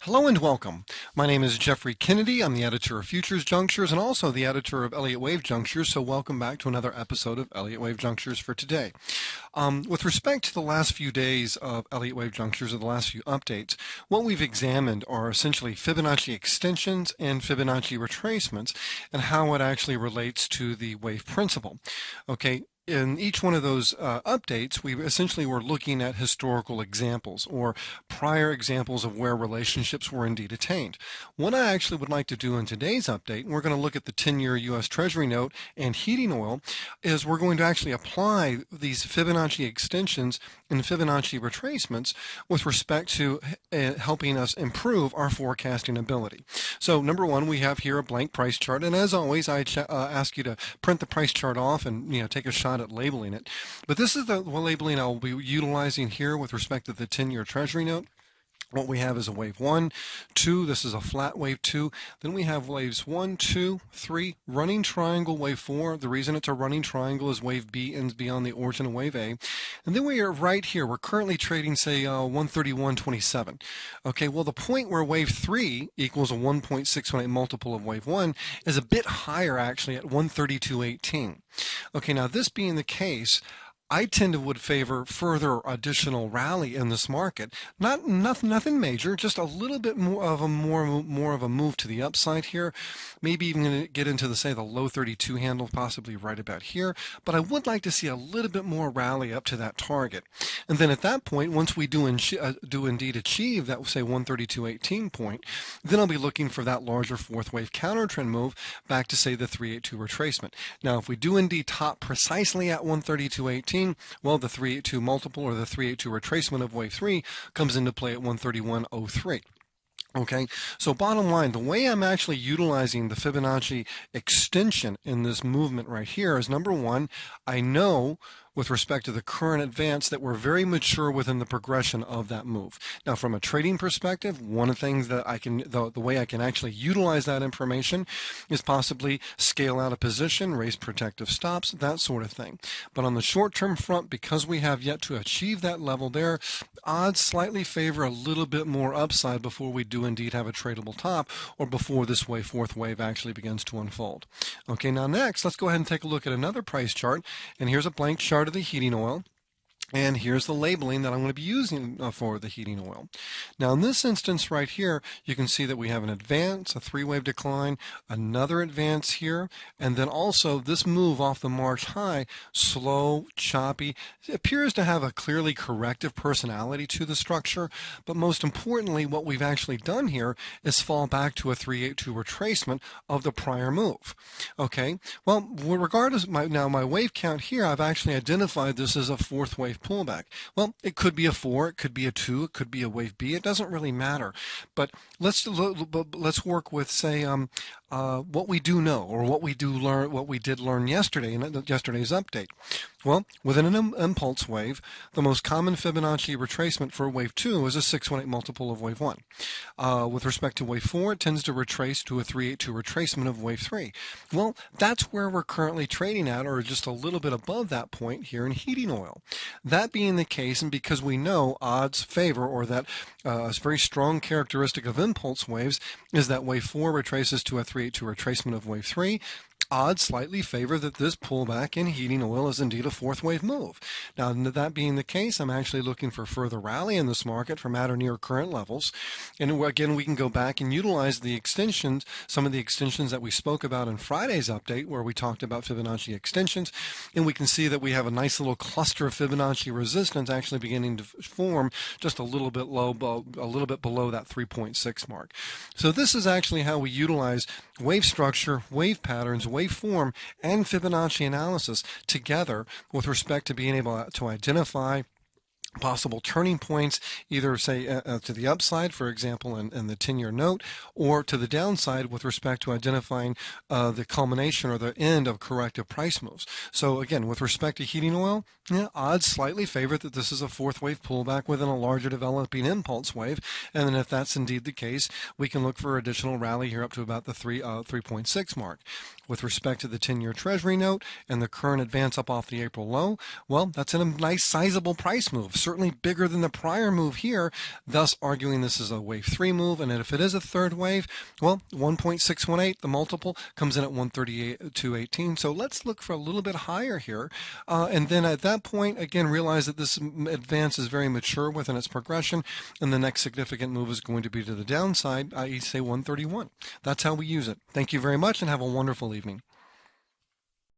Hello and welcome. My name is Jeffrey Kennedy. I'm the editor of Futures Junctures and also the editor of Elliott Wave Junctures. So welcome back to another episode of Elliott Wave Junctures for today. With respect to the last few days of Elliott Wave Junctures or the last few updates, what we've examined are essentially Fibonacci extensions and Fibonacci retracements and how it actually relates to the wave principle. Okay. In each one of those updates, we essentially were looking at historical examples or prior examples of where relationships were indeed attained. What I actually would like to do in today's update, and we're going to look at the 10-year U.S. Treasury note and heating oil, is we're going to actually apply these Fibonacci extensions and Fibonacci retracements with respect to helping us improve our forecasting ability. So number one, we have here a blank price chart, and as always, I ask you to print the price chart off and take a shot at labeling it. But this is the labeling I'll be utilizing here with respect to the 10-year Treasury note. What we have is a wave 1, 2, this is a flat wave 2, then we have waves 1, 2, 3, running triangle wave 4. The reason it's a running triangle is wave B ends beyond the origin of wave A. And then we are right here, we're currently trading say 131.27. Okay, well the point where wave 3 equals a 1.618 multiple of wave 1 is a bit higher actually at 132.18. Okay, now this being the case, I would favor further additional rally in this market. Nothing major, just a little bit more of a move to the upside here. Maybe even going to get into the low 32 handle, possibly right about here. But I would like to see a little bit more rally up to that target. And then at that point, once we do indeed achieve that, say 132.18 point, then I'll be looking for that larger fourth wave counter trend move back to say the 382 retracement. Now, if we do indeed top precisely at 132.18, well, the 382 multiple or the 382 retracement of wave 3 comes into play at 131.03. Okay, so bottom line, the way I'm actually utilizing the Fibonacci extension in this movement right here is number one, I know with respect to the current advance that we're very mature within the progression of that move. Now, from a trading perspective, one of the things that I can, the way I can actually utilize that information is possibly scale out a position, raise protective stops, that sort of thing. But on the short-term front, because we have yet to achieve that level there, odds slightly favor a little bit more upside before we do indeed have a tradable top or before this fourth wave actually begins to unfold. Okay, now next, let's go ahead and take a look at another price chart. And here's a blank chart of the heating oil. And here's the labeling that I'm going to be using for the heating oil. Now in this instance right here, you can see that we have an advance, a three-wave decline, another advance here, and then also this move off the March high, slow, choppy. It appears to have a clearly corrective personality to the structure, but most importantly, what we've actually done here is fall back to a 382 retracement of the prior move. Okay, well, regardless, my wave count here, I've actually identified this as a fourth wave pullback. Well, it could be a 4, it could be a 2, it could be a wave B. It doesn't really matter. But let's work with, say, what we do know, or what we did learn yesterday in yesterday's update. Well, within an impulse wave, the most common Fibonacci retracement for wave 2 is a 618 multiple of wave 1. With respect to wave 4, it tends to retrace to a 382 retracement of wave 3. Well, that's where we're currently trading at, or just a little bit above that point here in heating oil. That being the case, and because we know odds favor, or that a very strong characteristic of impulse waves is that wave 4 retraces to a 382 retracement of wave 3, odds slightly favor that this pullback in heating oil is indeed a fourth wave move. Now, that being the case, I'm actually looking for further rally in this market from at or near current levels. And again, we can go back and utilize the extensions, some of the extensions that we spoke about in Friday's update, where we talked about Fibonacci extensions, and we can see that we have a nice little cluster of Fibonacci resistance actually beginning to form just a little bit below that 3.6 mark. So this is actually how we utilize wave structure, wave patterns, wave form, and Fibonacci analysis together with respect to being able to identify possible turning points, either say to the upside, for example, in the 10-year note, or to the downside with respect to identifying the culmination or the end of corrective price moves. So again, with respect to heating oil, odds slightly favor that this is a fourth wave pullback within a larger developing impulse wave. And then if that's indeed the case, we can look for additional rally here up to about the 3.6 mark. With respect to the 10-year Treasury note and the current advance up off the April low, well, that's in a nice sizable price move. certainly bigger than the prior move here, thus arguing this is a wave 3 move. And if it is a third wave, well, 1.618, the multiple, comes in at 132.18. So let's look for a little bit higher here. And then at that point, again, realize that this advance is very mature within its progression, and the next significant move is going to be to the downside, i.e. say 131. That's how we use it. Thank you very much and have a wonderful evening.